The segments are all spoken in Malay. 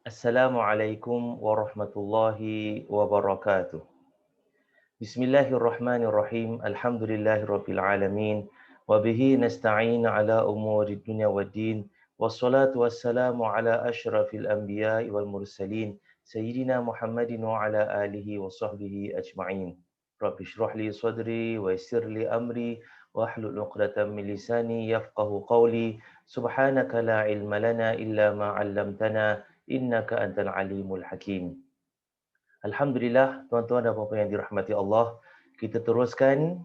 Assalamualaikum warahmatullahi wabarakatuh. Bismillahirrahmanirrahim. Alhamdulillahirabbil alamin. Wa bihi nasta'in ala umuri dunya waddin. Wassalatu wassalamu ala asyrafil anbiya'i wal mursalin. Sayyidina Muhammadin wa ala alihi wa sahbihi ajma'in. Rabbi shrah li sadri wa yassir li amri wahlul 'uqdatam min lisani yafqahu qawli. Subhanaka la ilma lana illa ma 'allamtana innaka antal alimul hakim. Alhamdulillah, tuan-tuan dan puan-puan yang dirahmati Allah, kita teruskan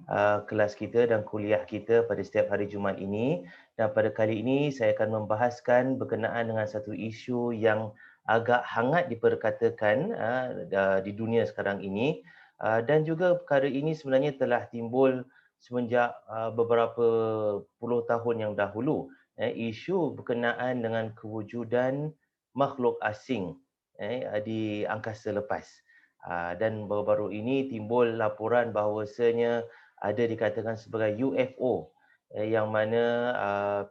kelas kita dan kuliah kita pada setiap hari Jumaat ini. Dan pada kali ini saya akan membahaskan berkenaan dengan satu isu yang agak hangat diperkatakan di dunia sekarang ini. Dan juga perkara ini sebenarnya telah timbul semenjak beberapa puluh tahun yang dahulu. Isu berkenaan dengan kewujudan makhluk asing di angkasa lepas. Dan baru-baru ini timbul laporan bahawasanya ada dikatakan sebagai UFO yang mana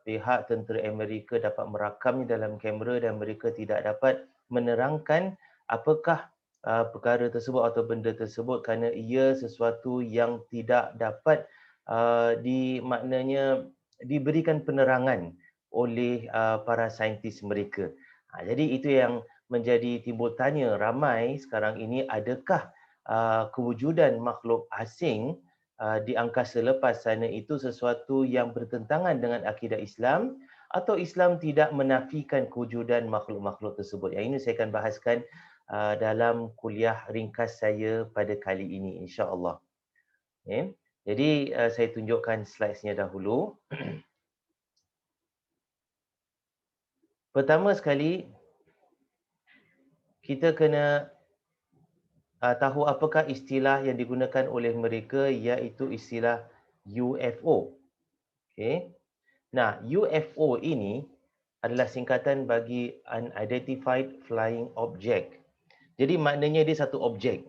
pihak tentera Amerika dapat merakamnya dalam kamera dan mereka tidak dapat menerangkan apakah perkara tersebut atau benda tersebut kerana ia sesuatu yang tidak dapat maknanya diberikan penerangan oleh para saintis mereka. Jadi itu yang menjadi timbul tanya ramai sekarang ini, adakah kewujudan makhluk asing di angkasa lepas sana itu sesuatu yang bertentangan dengan akidah Islam atau Islam tidak menafikan kewujudan makhluk-makhluk tersebut. Yang ini saya akan bahaskan dalam kuliah ringkas saya pada kali ini, insya-Allah. Okay. Jadi saya tunjukkan slide-nya dahulu. Pertama sekali, kita kena tahu apakah istilah yang digunakan oleh mereka, iaitu istilah UFO. Okey. Nah, UFO ini adalah singkatan bagi Unidentified Flying Object. Jadi maknanya dia satu objek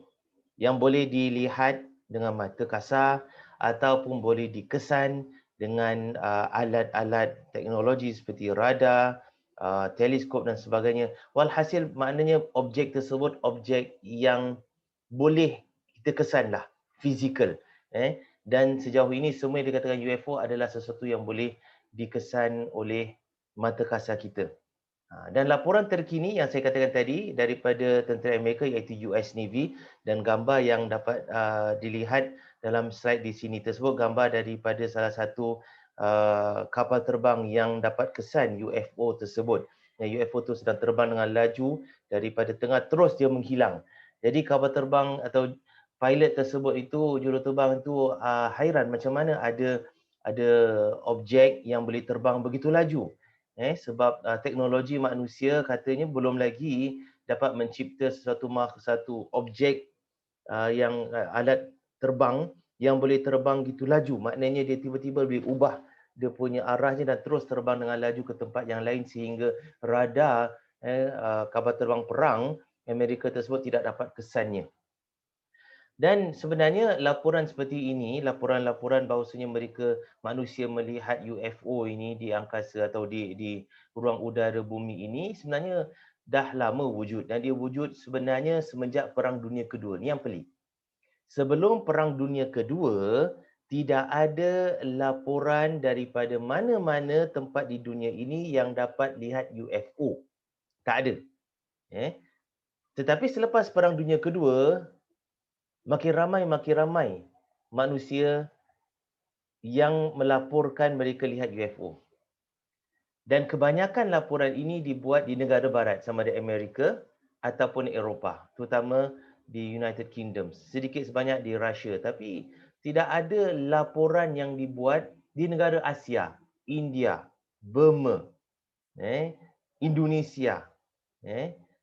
yang boleh dilihat dengan mata kasar ataupun boleh dikesan dengan alat-alat teknologi seperti radar, teleskop dan sebagainya. Walhasil maknanya objek tersebut objek yang boleh kita kesanlah, fizikal. Dan sejauh ini semua yang dikatakan UFO adalah sesuatu yang boleh dikesan oleh mata kasar kita. Dan laporan terkini yang saya katakan tadi daripada tentera Amerika iaitu US Navy, dan gambar yang dapat dilihat dalam slide di sini tersebut gambar daripada salah satu kapal terbang yang dapat kesan UFO tersebut. UFO tu sedang terbang dengan laju daripada tengah, terus dia menghilang. Jadi kapal terbang atau pilot tersebut itu, juruterbang itu hairan macam mana ada objek yang boleh terbang begitu laju. Sebab teknologi manusia katanya belum lagi dapat mencipta satu objek yang alat terbang yang boleh terbang gitu laju. Maknanya dia tiba-tiba boleh ubah dia punya arahnya dan terus terbang dengan laju ke tempat yang lain sehingga radar kapal terbang perang Amerika tersebut tidak dapat kesannya. Dan sebenarnya laporan seperti ini, laporan-laporan bahawasanya manusia melihat UFO ini di angkasa atau di ruang udara bumi ini sebenarnya dah lama wujud, dan dia wujud sebenarnya semenjak Perang Dunia Kedua. Ini yang pelik. Sebelum Perang Dunia Kedua, tidak ada laporan daripada mana-mana tempat di dunia ini yang dapat lihat UFO. Tak ada. Tetapi selepas Perang Dunia Kedua, makin ramai manusia yang melaporkan mereka lihat UFO. Dan kebanyakan laporan ini dibuat di negara barat sama ada Amerika ataupun Eropah, terutama di United Kingdom, sedikit sebanyak di Russia, tapi tidak ada laporan yang dibuat di negara Asia, India, Burma, Indonesia.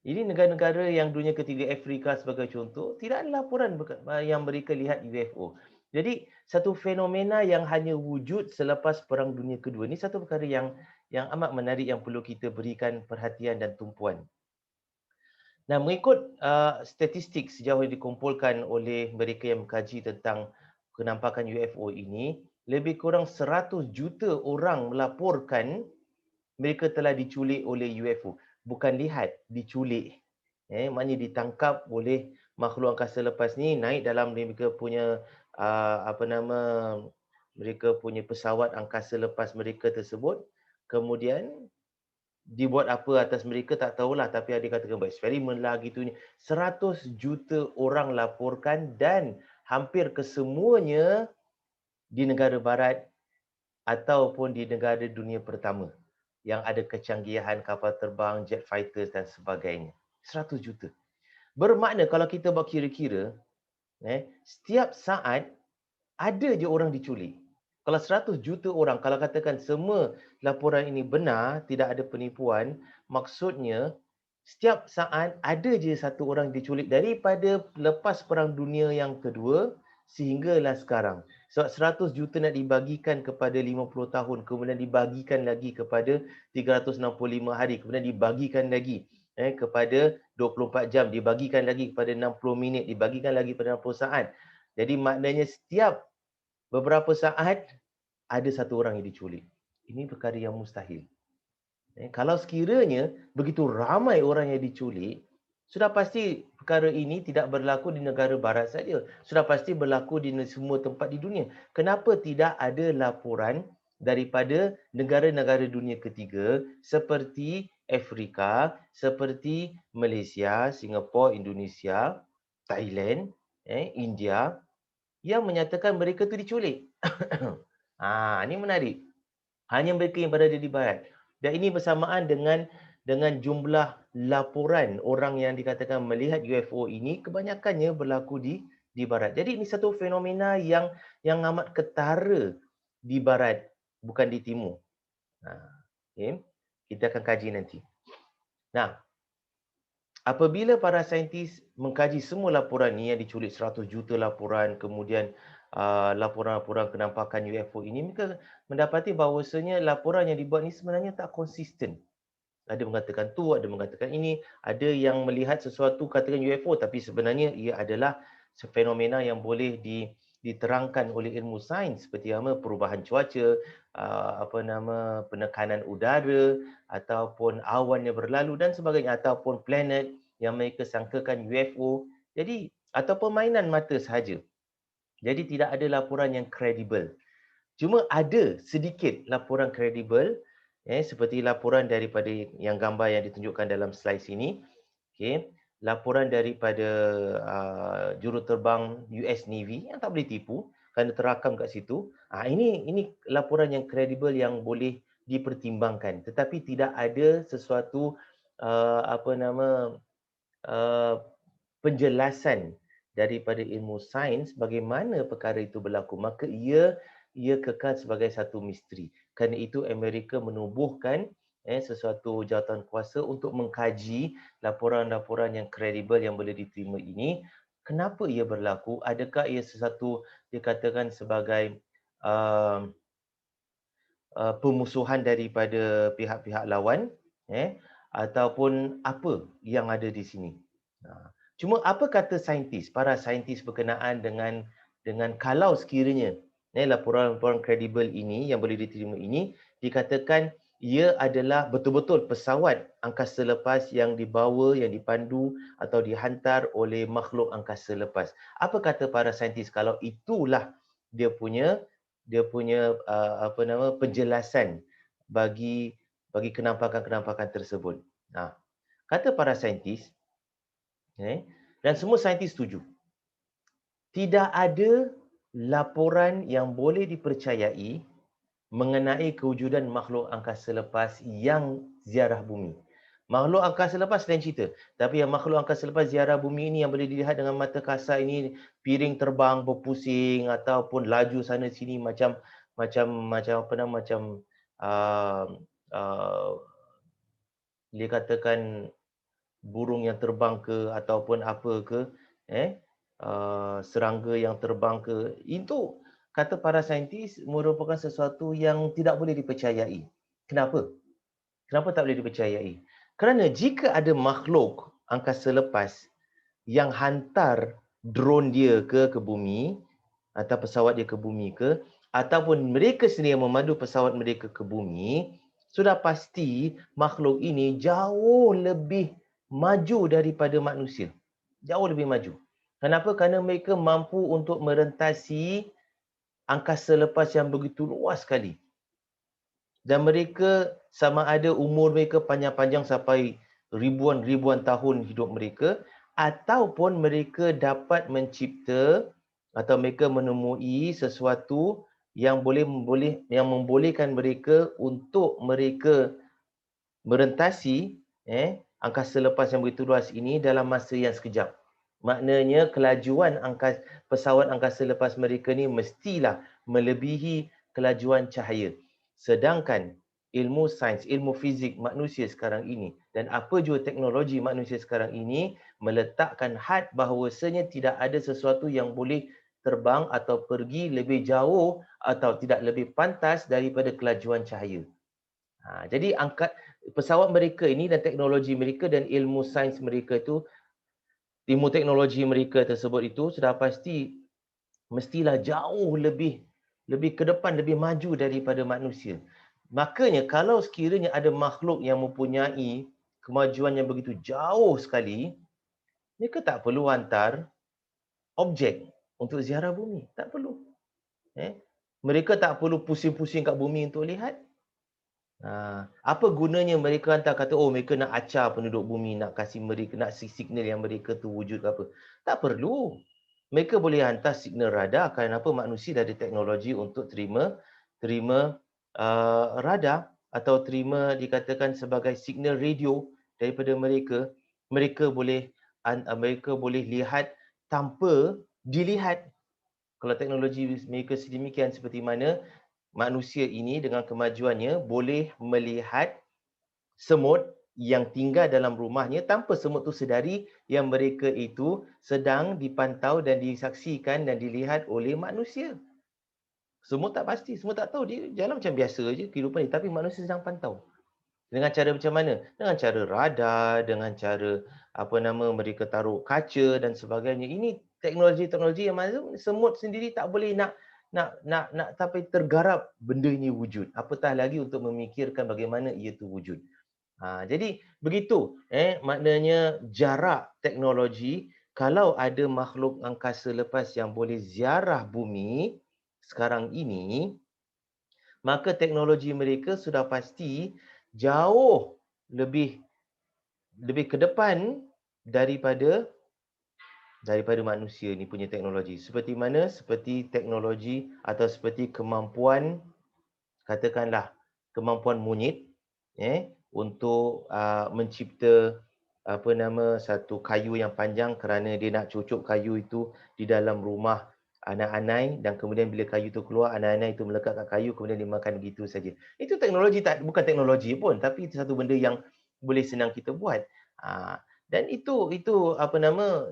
Ini negara-negara yang dunia ketiga, Afrika sebagai contoh, tidak ada laporan yang mereka lihat UFO. Jadi satu fenomena yang hanya wujud selepas Perang Dunia Kedua. Ini satu perkara yang amat menarik yang perlu kita berikan perhatian dan tumpuan. Nah, mengikut statistik sejauh yang dikumpulkan oleh mereka yang mengkaji tentang kenampakan UFO ini, lebih kurang 100 juta orang melaporkan mereka telah diculik oleh UFO. bukan lihat, diculik. Maknanya ditangkap oleh makhluk angkasa lepas ni, naik dalam mereka punya mereka punya pesawat angkasa lepas mereka tersebut, kemudian dibuat apa atas mereka tak tahulah, tapi ada katakan buat eksperimen lah gitu ni. 100 juta orang laporkan dan hampir kesemuanya di negara barat ataupun di negara dunia pertama yang ada kecanggihan kapal terbang, jet fighters dan sebagainya. 100 juta. Bermakna kalau kita buat kira-kira, setiap saat ada je orang diculik. Kalau 100 juta orang, kalau katakan semua laporan ini benar, tidak ada penipuan, maksudnya setiap saat ada je satu orang diculik daripada lepas Perang Dunia yang kedua sehinggalah sekarang. Sebab 100 juta nak dibagikan kepada 50 tahun, kemudian dibagikan lagi kepada 365 hari, kemudian dibagikan lagi kepada 24 jam, dibagikan lagi kepada 60 minit, dibagikan lagi kepada 60 saat. Jadi maknanya setiap beberapa saat ada satu orang yang diculik. Ini perkara yang mustahil. Kalau sekiranya begitu ramai orang yang diculik, sudah pasti perkara ini tidak berlaku di negara barat saja. Sudah pasti berlaku di semua tempat di dunia. Kenapa tidak ada laporan daripada negara-negara dunia ketiga seperti Afrika, seperti Malaysia, Singapura, Indonesia, Thailand, India yang menyatakan mereka tu diculik. Ini menarik. Hanya mereka yang berada di barat. Dan ini bersamaan dengan jumlah laporan orang yang dikatakan melihat UFO ini kebanyakannya berlaku di barat. Jadi ini satu fenomena yang amat ketara di barat, bukan di timur. Okay. Kita akan kaji nanti. Nah, apabila para saintis mengkaji semua laporan ni yang diculik 100 juta laporan, kemudian laporan-laporan kenampakan UFO ini, mereka mendapati bahawasanya laporan yang dibuat ni sebenarnya tak konsisten. Ada mengatakan tu, ada mengatakan ini, ada yang melihat sesuatu katakan UFO tapi sebenarnya ia adalah fenomena yang boleh diterangkan oleh ilmu sains seperti perubahan cuaca, penekanan udara ataupun awan yang berlalu dan sebagainya, ataupun planet yang mereka sangkakan UFO. Jadi ataupun mainan mata sahaja. Jadi tidak ada laporan yang kredibel. Cuma ada sedikit laporan kredibel, seperti laporan daripada yang gambar yang ditunjukkan dalam slide sini. Okay. Laporan daripada juruterbang US Navy yang tak boleh tipu kerana terakam kat situ. Ini laporan yang kredibel yang boleh dipertimbangkan. Tetapi tidak ada sesuatu penjelasan daripada ilmu sains bagaimana perkara itu berlaku. Maka ia kekal sebagai satu misteri. Kerana itu Amerika menubuhkan sesuatu jawatan kuasa untuk mengkaji laporan-laporan yang kredibel yang boleh diterima ini. Kenapa ia berlaku? Adakah ia sesuatu dikatakan sebagai pemusuhan daripada pihak-pihak lawan, ataupun apa yang ada di sini? Cuma apa kata saintis, para saintis berkenaan dengan kalau sekiranya laporan-laporan kredibel ini yang boleh diterima ini dikatakan ia adalah betul-betul pesawat angkasa lepas yang dibawa, yang dipandu atau dihantar oleh makhluk angkasa lepas. Apa kata para saintis kalau itulah dia punya penjelasan bagi kenampakan-kenampakan tersebut. Kata para saintis, dan semua saintis setuju, tidak ada laporan yang boleh dipercayai mengenai kewujudan makhluk angkasa lepas yang ziarah bumi. Makhluk angkasa lepas lain cerita, tapi yang makhluk angkasa lepas ziarah bumi ini yang boleh dilihat dengan mata kasar ini, piring terbang berpusing ataupun laju sana sini macam dia katakan burung yang terbang ke ataupun apa ke, serangga yang terbang ke, itu kata para saintis merupakan sesuatu yang tidak boleh dipercayai. Kenapa? Kenapa tak boleh dipercayai? Kerana jika ada makhluk angkasa lepas yang hantar drone dia ke bumi atau pesawat dia ke bumi ke, ataupun mereka sendiri yang memandu pesawat mereka ke bumi, sudah pasti makhluk ini jauh lebih maju daripada manusia. Jauh lebih maju. Kenapa? Kerana mereka mampu untuk merentasi angkasa lepas yang begitu luas sekali. Dan mereka sama ada umur mereka panjang-panjang sampai ribuan-ribuan tahun hidup mereka, ataupun mereka dapat mencipta atau mereka menemui sesuatu yang yang membolehkan mereka untuk mereka merentasi angkasa lepas yang begitu luas ini dalam masa yang sekejap. Maknanya kelajuan pesawat angkasa lepas mereka ni mestilah melebihi kelajuan cahaya. Sedangkan ilmu sains, ilmu fizik manusia sekarang ini dan apa jua teknologi manusia sekarang ini meletakkan had bahawasanya tidak ada sesuatu yang boleh terbang atau pergi lebih jauh atau tidak lebih pantas daripada kelajuan cahaya. Jadi pesawat mereka ini dan teknologi mereka dan ilmu sains mereka itu, ilmu teknologi mereka tersebut itu sudah pasti mestilah jauh lebih ke depan, lebih maju daripada manusia. Makanya kalau sekiranya ada makhluk yang mempunyai kemajuan yang begitu jauh sekali, mereka tak perlu hantar objek untuk ziarah bumi. Tak perlu. Mereka tak perlu pusing-pusing kat bumi untuk lihat. Apa gunanya mereka hantar kata, oh mereka nak acar penduduk bumi, nak kasih mereka, nak signal yang mereka tu wujud ke apa. Tak perlu. Mereka boleh hantar signal radar. Kenapa? Manusia dah ada teknologi untuk terima radar atau terima dikatakan sebagai signal radio daripada mereka. Mereka boleh lihat tanpa dilihat. Kalau teknologi mereka sedemikian seperti mana manusia ini dengan kemajuannya boleh melihat semut yang tinggal dalam rumahnya tanpa semut itu sedari yang mereka itu sedang dipantau dan disaksikan dan dilihat oleh manusia. Semut tak pasti, semut tak tahu, dia jalan macam biasa je kehidupan dia, tapi manusia sedang pantau. Dengan cara macam mana? Dengan cara radar, dengan cara mereka taruh kaca dan sebagainya. Ini teknologi-teknologi yang mana semut sendiri tak boleh nak sampai tergarap benda ini wujud. Apatah lagi untuk memikirkan bagaimana ia tu wujud. Jadi begitu maknanya jarak teknologi. Kalau ada makhluk angkasa lepas yang boleh ziarah bumi sekarang ini, maka teknologi mereka sudah pasti jauh lebih ke depan daripada manusia ni punya teknologi. Seperti mana? Seperti teknologi atau seperti kemampuan, katakanlah kemampuan monyet untuk mencipta satu kayu yang panjang kerana dia nak cucuk kayu itu di dalam rumah anai-anai, dan kemudian bila kayu itu keluar, anai-anai itu melekat kat kayu, kemudian dimakan begitu saja. Itu teknologi, bukan teknologi pun, tapi itu satu benda yang boleh senang kita buat. Dan itu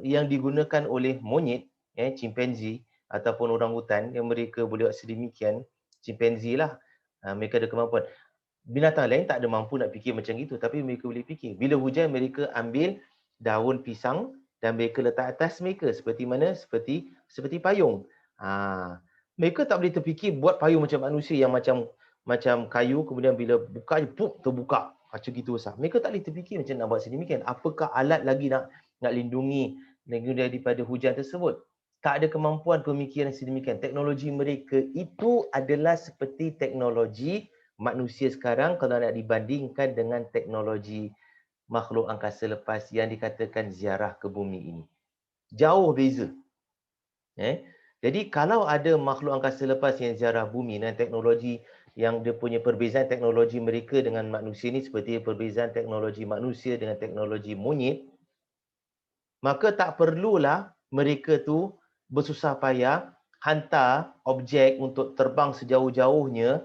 yang digunakan oleh monyet, chimpanzee ataupun orangutan yang mereka boleh buat sedemikian. Chimpanzee lah, mereka ada kemampuan. Binatang lain tak ada mampu nak fikir macam itu, tapi mereka boleh fikir. Bila hujan, mereka ambil daun pisang dan mereka letak atas mereka seperti mana? Seperti payung. Mereka tak boleh terfikir buat payung macam manusia yang macam kayu, kemudian bila buka je, terbuka macam gitu besar. Mereka tak boleh terfikir macam nak buat sedemikian. Apakah alat lagi nak lindungi daripada hujan tersebut? Tak ada kemampuan pemikiran sedemikian. Teknologi mereka itu adalah seperti teknologi manusia sekarang kalau nak dibandingkan dengan teknologi makhluk angkasa lepas yang dikatakan ziarah ke bumi ini. Jauh beza. Jadi kalau ada makhluk angkasa lepas yang ziarah bumi dan teknologi yang dia punya perbezaan teknologi mereka dengan manusia ni seperti perbezaan teknologi manusia dengan teknologi monyet, maka tak perlulah mereka tu bersusah payah hantar objek untuk terbang sejauh-jauhnya,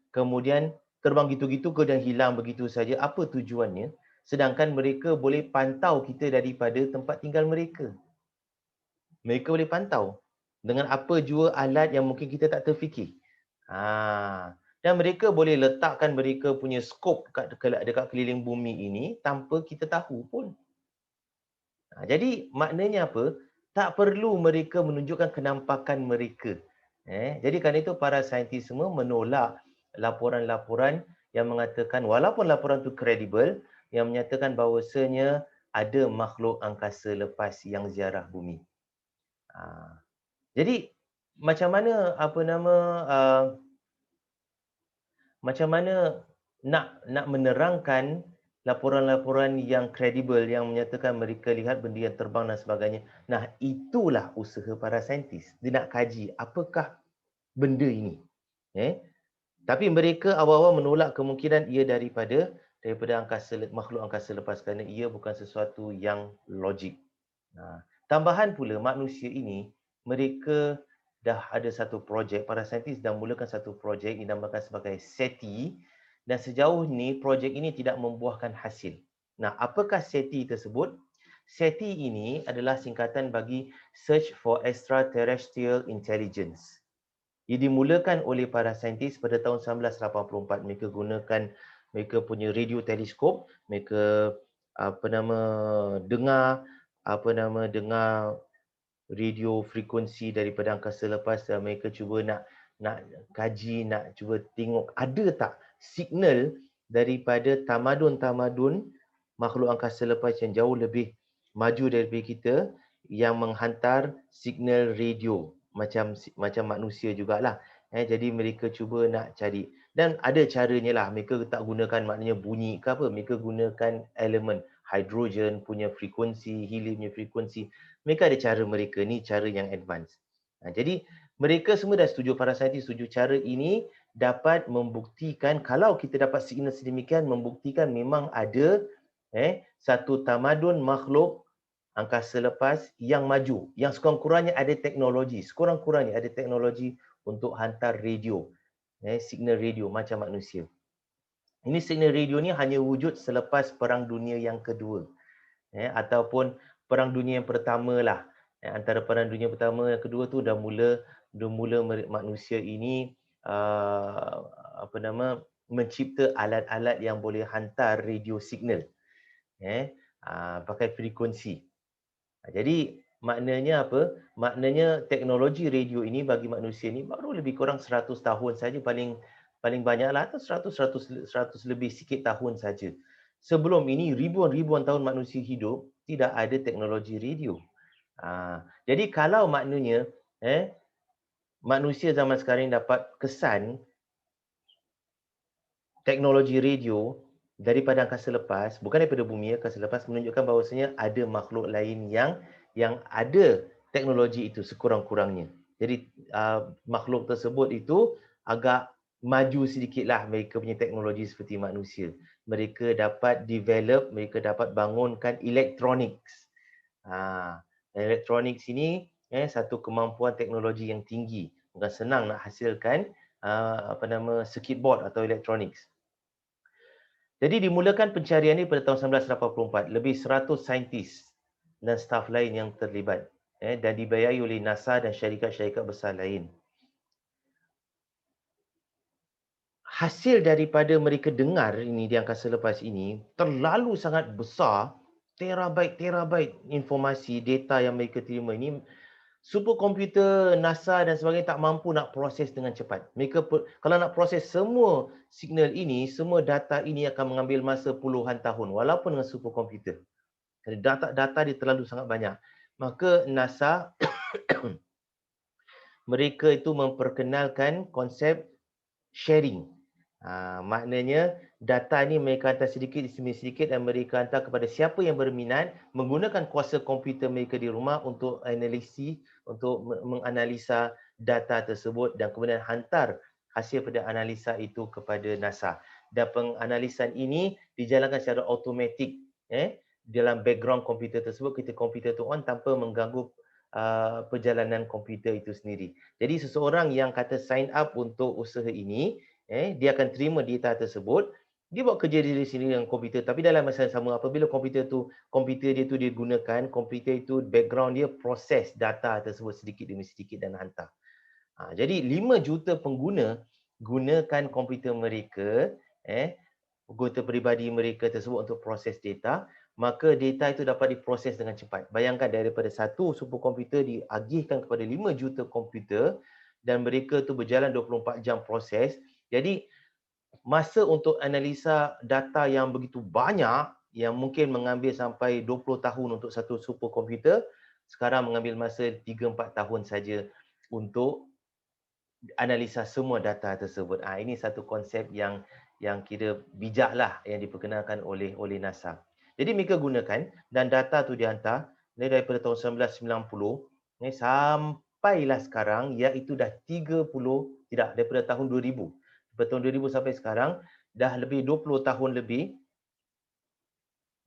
kemudian terbang gitu-gitu ke dan hilang begitu saja. Apa tujuannya? Sedangkan mereka boleh pantau kita daripada tempat tinggal mereka. Mereka boleh pantau dengan apa jua alat yang mungkin kita tak terfikir. Dan mereka boleh letakkan mereka punya skop dekat keliling bumi ini tanpa kita tahu pun. Jadi maknanya apa? Tak perlu mereka menunjukkan kenampakan mereka. Jadi kerana itu para saintis semua menolak laporan-laporan yang mengatakan walaupun laporan itu kredibel, yang menyatakan bahawasanya ada makhluk angkasa lepas yang ziarah bumi. Jadi macam mana macam mana nak menerangkan laporan-laporan yang kredibel yang menyatakan mereka lihat benda yang terbang dan sebagainya. Nah, itulah usaha para saintis. Dia nak kaji apakah benda ini. Tapi mereka awal-awal menolak kemungkinan ia daripada makhluk angkasa lepas kerana ia bukan sesuatu yang logik. Tambahan pula manusia ini, mereka dah ada satu projek, para saintis dah mulakan satu projek dinamakan sebagai SETI, dan sejauh ni projek ini tidak membuahkan hasil. Nah, apakah SETI tersebut? SETI ini adalah singkatan bagi Search for Extraterrestrial Intelligence. Ia dimulakan oleh para saintis pada tahun 1984. Mereka punya radio teleskop, mereka dengar radio frekuensi daripada angkasa lepas, dan mereka cuba nak kaji, nak cuba tengok ada tak signal daripada tamadun-tamadun makhluk angkasa lepas yang jauh lebih maju daripada kita yang menghantar signal radio macam manusia jugalah. Jadi mereka cuba nak cari, dan ada caranya lah. Mereka tak gunakan maknanya bunyi ke apa, mereka gunakan elemen hidrogen punya frekuensi, helium punya frekuensi. Mereka ada cara mereka, ni cara yang advance. Jadi mereka semua dah setuju, para saintis setuju cara ini dapat membuktikan, kalau kita dapat signal sedemikian, membuktikan memang ada satu tamadun makhluk angkasa lepas yang maju, yang sekurang-kurangnya ada teknologi, untuk hantar radio, signal radio macam manusia. Ini signal radio ni hanya wujud selepas Perang Dunia yang kedua, ataupun Perang Dunia yang pertama lah. Antara Perang Dunia pertama dan kedua tu dah mula manusia ini mencipta alat-alat yang boleh hantar radio signal, pakai frekuensi. Jadi maknanya apa? Maknanya teknologi radio ini bagi manusia ini baru lebih kurang 100 tahun saja, paling banyaklah, atau 100 lebih sikit tahun saja. Sebelum ini ribuan tahun manusia hidup tidak ada teknologi radio. Jadi kalau maknanya manusia zaman sekarang dapat kesan teknologi radio daripada angkasa lepas, bukan daripada bumi, angkasa lepas, menunjukkan bahawasanya ada makhluk lain yang ada teknologi itu sekurang-kurangnya. Jadi makhluk tersebut itu agak maju sedikitlah mereka punya teknologi seperti manusia. Mereka dapat develop, mereka dapat bangunkan electronics. Electronics ini satu kemampuan teknologi yang tinggi. Bukan senang nak hasilkan circuit board atau electronics. Jadi dimulakan pencarian ini pada tahun 1984. Lebih 100 saintis dan staf lain yang terlibat, dan dibiayai oleh NASA dan syarikat-syarikat besar lain. Hasil daripada mereka dengar ini di angkasa lepas ini terlalu sangat besar, terabyte informasi, data yang mereka terima ini. Superkomputer NASA dan sebagainya tak mampu nak proses dengan cepat. Mereka kalau nak proses semua signal ini, semua data ini akan mengambil masa puluhan tahun walaupun dengan superkomputer. Data dia terlalu sangat banyak. Maka NASA mereka itu memperkenalkan konsep sharing. Maknanya data ni mereka hantar sedikit demi sedikit dan mereka hantar kepada siapa yang berminat menggunakan kuasa komputer mereka di rumah untuk menganalisa data tersebut dan kemudian hantar hasil pada analisa itu kepada NASA. Dan penganalisan ini dijalankan secara automatik dalam background komputer tersebut, ketika komputer itu on tanpa mengganggu perjalanan komputer itu sendiri. Jadi seseorang yang kata sign up untuk usaha ini, dia akan terima data tersebut, dia buat kerja diri sendiri dengan komputer, tapi dalam masa yang sama apabila komputer dia tu digunakan, komputer itu background dia proses data tersebut sedikit demi sedikit dan hantar. Jadi 5 juta pengguna gunakan komputer mereka, komputer peribadi mereka tersebut untuk proses data, maka data itu dapat diproses dengan cepat. Bayangkan daripada satu superkomputer diagihkan kepada 5 juta komputer dan mereka tu berjalan 24 jam proses. Jadi masa untuk analisa data yang begitu banyak yang mungkin mengambil sampai 20 tahun untuk satu superkomputer, sekarang mengambil masa 3-4 tahun saja untuk analisa semua data tersebut. Ini satu konsep yang kira bijaklah yang diperkenalkan oleh NASA. Jadi mereka gunakan dan data tu dihantar daripada tahun 1990 sampailah sekarang, iaitu dah 30, tidak, daripada tahun 2000. Daripada tahun 2000 sampai sekarang dah lebih 20 tahun lebih,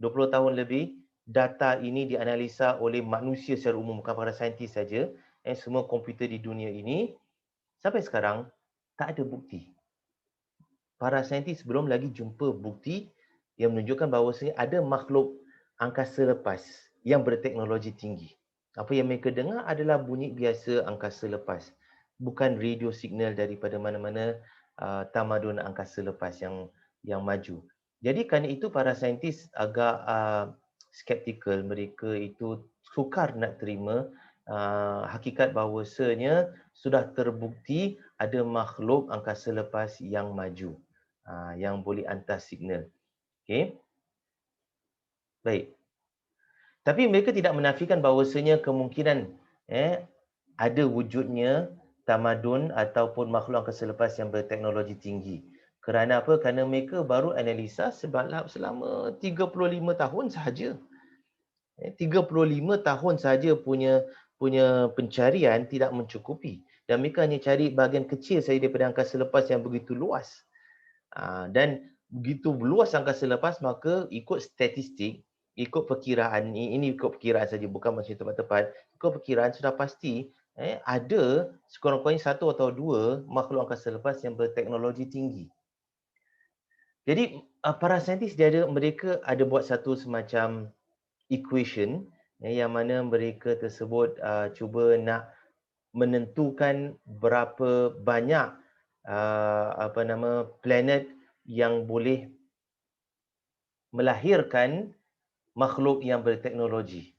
20 tahun lebih data ini dianalisa oleh manusia secara umum, bukan para saintis saja. Semua komputer di dunia ini sampai sekarang tak ada bukti. Para saintis belum lagi jumpa bukti yang menunjukkan bahawasanya ada makhluk angkasa lepas yang berteknologi tinggi. Apa yang mereka dengar adalah bunyi biasa angkasa lepas, bukan radio signal daripada mana-mana tamadun angkasa lepas yang maju. Jadi kerana itu para saintis agak skeptikal, mereka itu sukar nak terima hakikat bahawasanya sudah terbukti ada makhluk angkasa lepas yang maju, yang boleh hantar signal. Okey. Baik. Tapi mereka tidak menafikan bahawasanya kemungkinan ada wujudnya tamadun ataupun makhluk angkasa lepas yang berteknologi tinggi. Kerana apa? Kerana mereka baru analisa selama 35 tahun sahaja. 35 tahun sahaja punya pencarian tidak mencukupi. Dan mereka hanya cari bahagian kecil saja daripada angkasa lepas yang begitu luas. Dan begitu luas angkasa lepas, maka ikut statistik, ikut perkiraan, ini ikut perkiraan saja, bukan macam tepat-tepat, ikut perkiraan sudah pasti ada sekurang-kurangnya satu atau dua makhluk angkasa lepas yang berteknologi tinggi. Jadi para saintis mereka ada buat satu semacam equation yang mana mereka tersebut cuba nak menentukan berapa banyak planet yang boleh melahirkan makhluk yang berteknologi,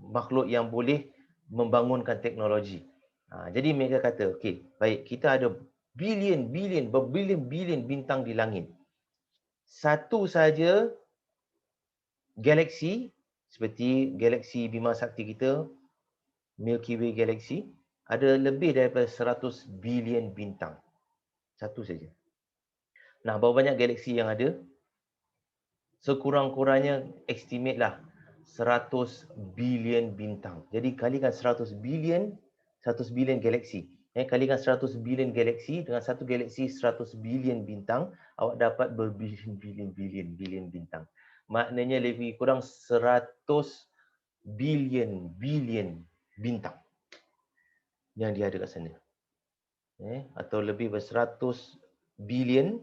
makhluk yang boleh membangunkan teknologi. Jadi mereka kata, okey, baik, kita ada berbilion-bilion bintang di langit. Satu saja galaksi seperti galaksi Bima Sakti kita, Milky Way Galaxy, ada lebih daripada 100 bilion bintang. Satu saja. Nah, berapa banyak galaksi yang ada? Sekurang-kurangnya estimate lah 100 bilion bintang. Jadi kalikan 100 bilion galaksi. Kalikan 100 bilion galaksi dengan satu galaksi 100 bilion bintang, awak dapat berbilion-bilion bintang. Maknanya lebih kurang 100 bilion bintang yang dia ada kat sana. Atau lebih ber-100 bilion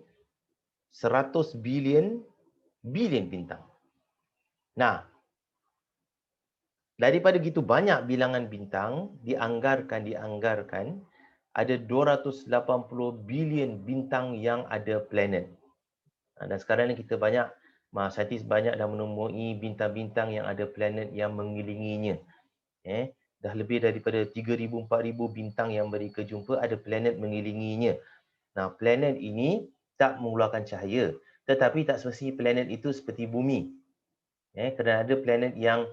bintang. Nah, daripada gitu banyak bilangan bintang, dianggarkan ada 280 bilion bintang yang ada planet. Dan sekarang ni kita saintis banyak dah menemui bintang-bintang yang ada planet yang mengelilinginya. Dah lebih daripada 3,000, 4,000 bintang yang mereka jumpa ada planet mengelilinginya. Nah, planet ini tak mengeluarkan cahaya, tetapi tak semestinya planet itu seperti bumi. Kerana ada planet yang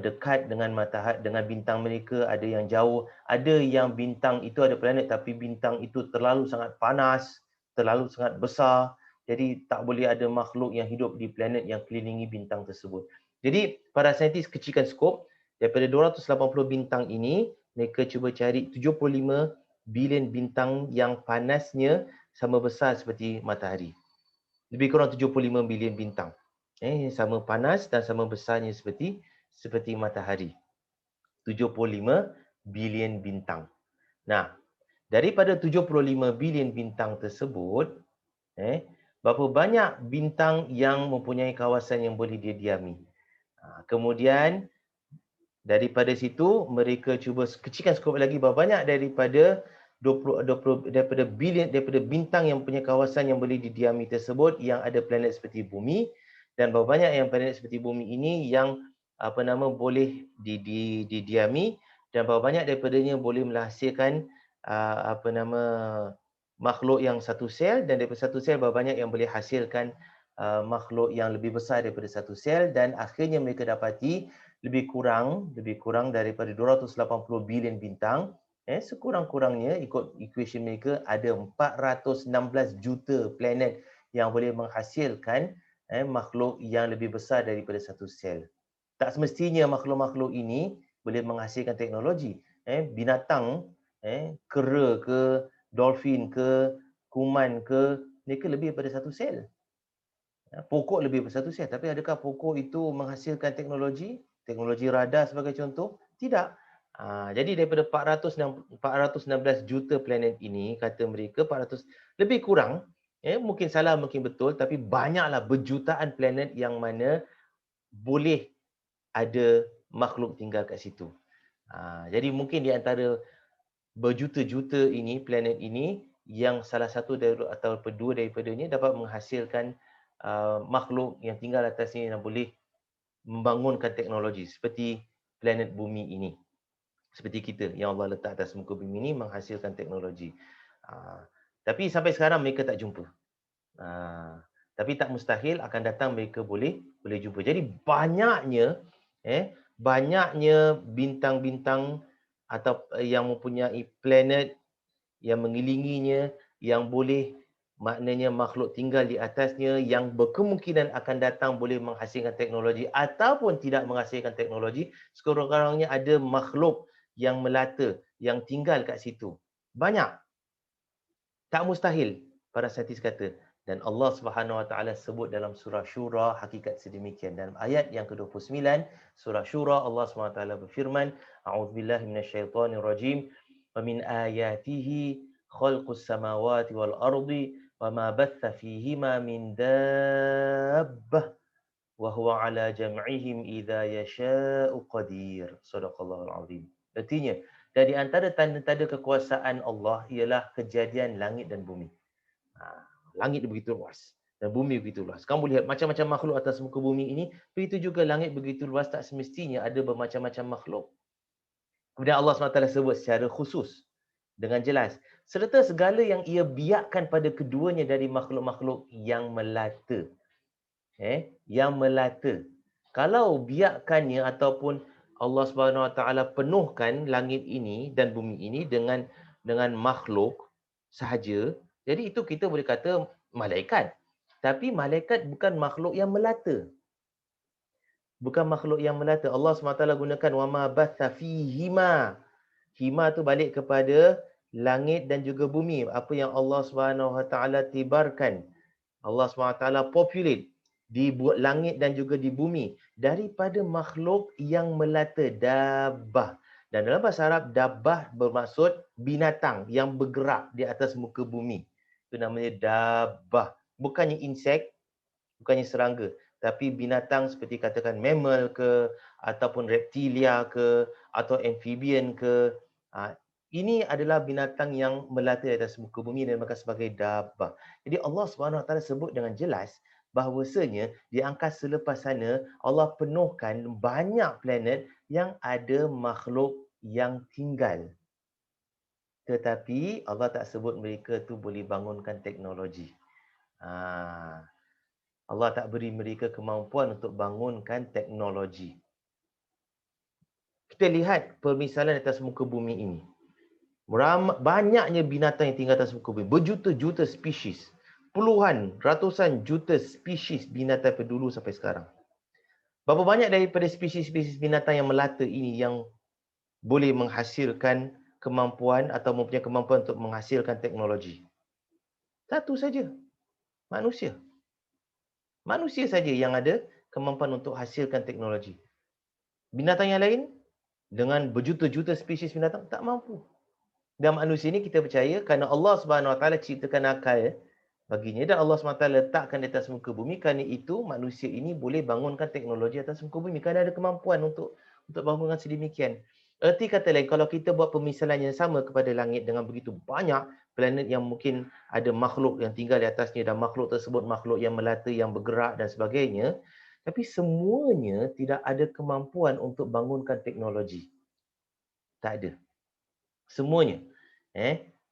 dekat dengan matahari, dengan bintang mereka, ada yang jauh, ada yang bintang itu ada planet tapi bintang itu terlalu sangat panas, terlalu sangat besar, jadi tak boleh ada makhluk yang hidup di planet yang kelilingi bintang tersebut. Jadi para saintis kecilkan skop, daripada 280 bintang ini mereka cuba cari 75 bilion bintang yang panasnya sama besar seperti matahari. Lebih kurang 75 bilion bintang. Sama panas dan sama besarnya seperti matahari. 75 bilion bintang. Nah, daripada 75 bilion bintang tersebut, berapa banyak bintang yang mempunyai kawasan yang boleh dia diami. Kemudian daripada situ mereka cuba kecilkan skop lagi, berapa banyak daripada 20 daripada bintang yang punya kawasan yang boleh didiami tersebut yang ada planet seperti bumi, dan berapa banyak yang planet seperti bumi ini yang boleh didiami, dan berapa banyak daripadanya boleh menghasilkan makhluk yang satu sel, dan daripada satu sel berapa banyak yang boleh hasilkan makhluk yang lebih besar daripada satu sel, dan akhirnya mereka dapati lebih kurang daripada 280 bilion bintang. Sekurang-kurangnya ikut equation mereka ada 416 juta planet yang boleh menghasilkan makhluk yang lebih besar daripada satu sel. Tak semestinya makhluk-makhluk ini boleh menghasilkan teknologi. Binatang, kera ke, dolphin ke, kuman ke, mereka lebih daripada satu sel. Pokok lebih daripada satu sel. Tapi adakah pokok itu menghasilkan teknologi? Teknologi radar sebagai contoh? Tidak. Jadi daripada 416 juta planet ini, kata mereka 400 lebih kurang, mungkin salah mungkin betul, tapi banyaklah berjutaan planet yang mana boleh ada makhluk tinggal kat situ. Jadi mungkin di antara berjuta-juta ini, planet ini, yang salah satu atau dua daripadanya dapat menghasilkan makhluk yang tinggal atasnya yang boleh membangunkan teknologi seperti planet bumi ini. Seperti kita yang Allah letak atas muka bumi ini menghasilkan teknologi. Tapi sampai sekarang mereka tak jumpa. Tapi tak mustahil akan datang mereka boleh jumpa. Jadi banyaknya bintang-bintang atau yang mempunyai planet yang mengelilinginya, yang boleh maknanya makhluk tinggal di atasnya, yang berkemungkinan akan datang boleh menghasilkan teknologi ataupun tidak menghasilkan teknologi. Sekurang-kurangnya ada makhluk yang melata, yang tinggal kat situ. Banyak. Tak mustahil, para saintis kata. Dan Allah Subhanahu Wa Taala sebut dalam surah Syura hakikat sedemikian. Dalam ayat yang ke-29 surah Syura, Allah Subhanahu Wa Taala berfirman, A'udzubillahi minasyaitonirrajim. Wa min ayatihi khalqus samawati wal ardi wa ma batha fihima min dabbah wa huwa ala jam'ihim idza yasha'u qadir. Sadaqallahul azim. Artinya, dari antara tanda-tanda kekuasaan Allah ialah kejadian langit dan bumi. Langit begitu luas dan bumi begitu luas. Kamu lihat macam-macam makhluk atas muka bumi ini, begitu juga langit begitu luas, tak semestinya ada bermacam-macam makhluk. Kemudian Allah SWT sebut secara khusus dengan jelas, serta segala yang ia biarkan pada keduanya dari makhluk-makhluk yang melata. Yang melata. Kalau biarkannya ataupun Allah SWT penuhkan langit ini dan bumi ini dengan makhluk sahaja, jadi itu kita boleh kata malaikat. Tapi malaikat bukan makhluk yang melata. Bukan makhluk yang melata. Allah SWT gunakan wama batha fihima. Hima tu balik kepada langit dan juga bumi. Apa yang Allah SWT tibarkan. Allah SWT populate di langit dan juga di bumi daripada makhluk yang melata, dabbah. Dan dalam bahasa Arab, dabbah bermaksud binatang yang bergerak di atas muka bumi. Itu namanya dabbah. Bukannya insek, bukannya serangga, tapi binatang seperti katakan mammal ke, ataupun reptilia ke, atau amphibian ke. Ini adalah binatang yang melata di atas muka bumi dan maka sebagai dabbah. Jadi Allah SWT sebut dengan jelas bahawasanya di angkasa selepas sana Allah penuhkan banyak planet yang ada makhluk yang tinggal. Tetapi Allah tak sebut mereka tu boleh bangunkan teknologi. Allah tak beri mereka kemampuan untuk bangunkan teknologi. Kita lihat permisalan atas muka bumi ini. Banyaknya binatang yang tinggal atas muka bumi. Berjuta-juta spesies. Puluhan, ratusan juta spesies binatang daripada dulu sampai sekarang. Berapa banyak daripada spesies-spesies binatang yang melata ini yang boleh menghasilkan kemampuan atau mempunyai kemampuan untuk menghasilkan teknologi? Satu saja. Manusia. Manusia saja yang ada kemampuan untuk hasilkan teknologi. Binatang yang lain dengan berjuta-juta spesies binatang tak mampu. Dan manusia ini kita percaya kerana Allah Subhanahu Wa Taala ciptakan akal baginya dan Allah SWT letakkan di atas muka bumi, kerana itu manusia ini boleh bangunkan teknologi atas muka bumi kerana ada kemampuan untuk bangunkan sedemikian. Erti kata lain, kalau kita buat pemisalan yang sama kepada langit dengan begitu banyak planet yang mungkin ada makhluk yang tinggal di atasnya dan makhluk tersebut makhluk yang melata, yang bergerak dan sebagainya, tapi semuanya tidak ada kemampuan untuk bangunkan teknologi. Tak ada. Semuanya.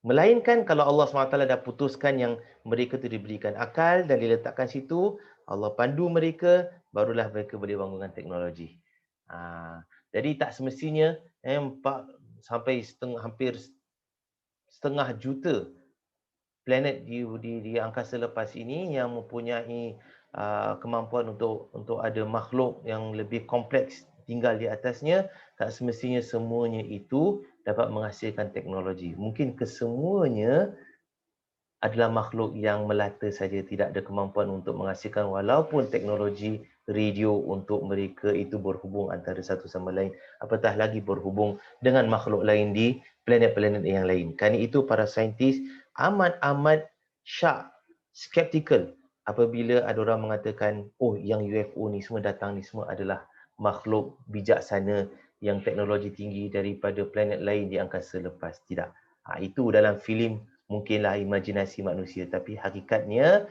Melainkan kalau Allah SWT dah putuskan yang mereka tu diberikan akal dan diletakkan situ, Allah pandu mereka, barulah mereka boleh bangunkan teknologi. Jadi tak semestinya 4 sampai hampir setengah juta planet di angkasa lepas ini yang mempunyai kemampuan untuk ada makhluk yang lebih kompleks tinggal di atasnya, tak semestinya semuanya itu dapat menghasilkan teknologi. Mungkin kesemuanya adalah makhluk yang melata saja, tidak ada kemampuan untuk menghasilkan walaupun teknologi radio untuk mereka itu berhubung antara satu sama lain, apatah lagi berhubung dengan makhluk lain di planet-planet yang lain. Kerana itu para saintis amat-amat syak, skeptikal apabila ada orang mengatakan, oh yang UFO ni semua datang ni semua adalah makhluk bijaksana yang teknologi tinggi daripada planet lain di angkasa lepas. Tidak. Itu dalam filem mungkinlah imajinasi manusia, tapi hakikatnya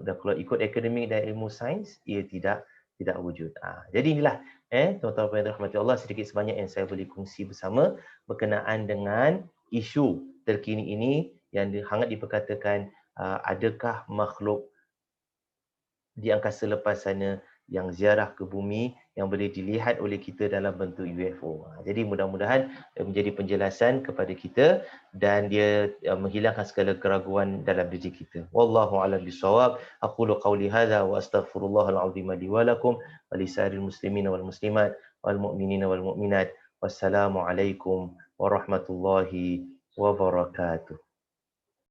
kalau ikut akademik dan ilmu sains, ia tidak wujud. Jadi inilah tuan-tuan dan rahmati Allah, sedikit sebanyak yang saya boleh kongsi bersama berkenaan dengan isu terkini ini yang hangat diperkatakan, adakah makhluk di angkasa lepas sana yang ziarah ke bumi yang boleh dilihat oleh kita dalam bentuk UFO. Jadi mudah-mudahan menjadi penjelasan kepada kita dan dia menghilangkan segala keraguan dalam diri kita. Wallahu a'lam bishawab. Aqulu qawli hadza wa astaghfirullahal azim li wa lakum wa lisairil muslimin wal muslimat wal mu'minin wal mu'minat. Wassalamu alaikum warahmatullahi wabarakatuh.